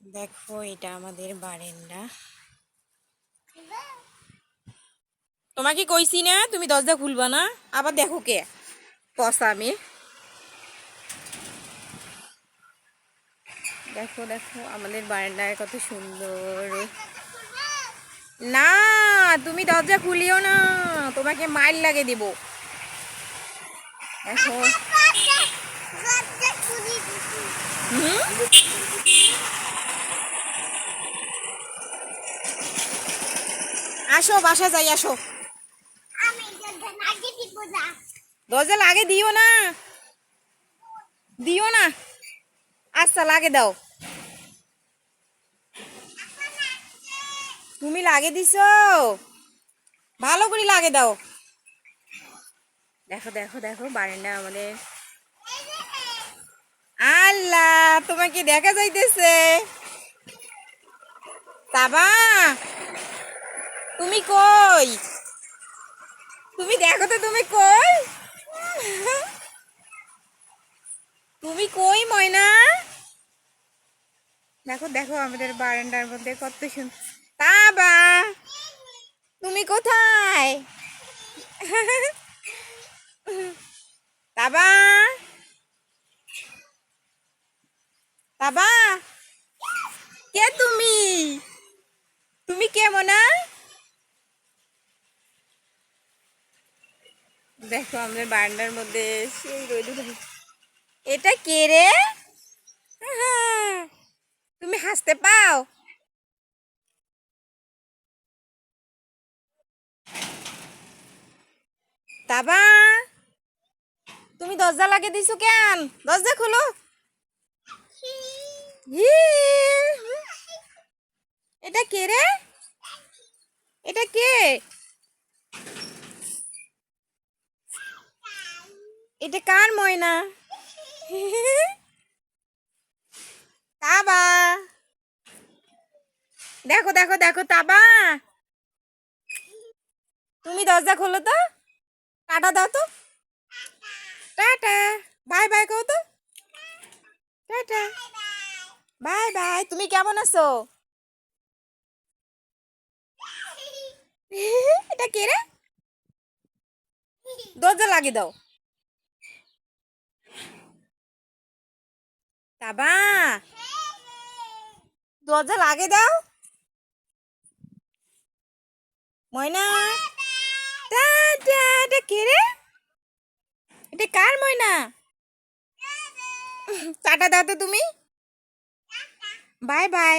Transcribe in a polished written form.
দেখো এটা আমাদের বারান্দা। তোমাকে কইছি না তুমি দরজা খুলবা না, আবার দেখো কে পসা আমি। দেখো দেখো আমাদের বারান্দায় কত সুন্দর। না, তুমি দরজা খুলিও না, তোমাকে মাইর লাগে দিব। দেখো আসো বাসা যাই, আসো। দরজা লাগে দিও না, দিও না। আচ্ছা লাগে দাও, তুমি লাগে দিছো, ভালো করে লাগে দাও। দেখো দেখো দেখো বারান্দা আমাদের। আল্লাহ, তোমাকে দেখা যাইতেছে। বাবা তুমি কই, তুমি দেখো তো তুমি কই, তুমি কই ময়না। দেখো দেখো আমাদের বারান্দার মধ্যে কত সুন্দর। বাবা তুমি কোথায়, বাবা বাবা কে তুমি, তুমি কে মনা। দেখো আমাদের বারান্দার মধ্যে সেই রোদ। এটা কে রে, তুমি হাসতে পাও। বাবা তুমি দরজা লাগিয়ে দিছো কেন, দরজা খোলো। এটা কে রে, এটা কে, এটা কার ময়না। তাবা দেখো দেখো দেখো তাবা, তুমি দরজা খোলো তো, টাটা দাও তো, টাটা, বাই বাই কও তো, টাটা, বাই বাই। তুমি কেমন আছো। এটা কে রে, দরজা লাগিয়ে দাও। তাবা দরজা লাগিয়ে দাও ময়না। টাটা, এটা কে রে, এটা কার ময়না। টাটা দাও তো তুমি, বাই বাই।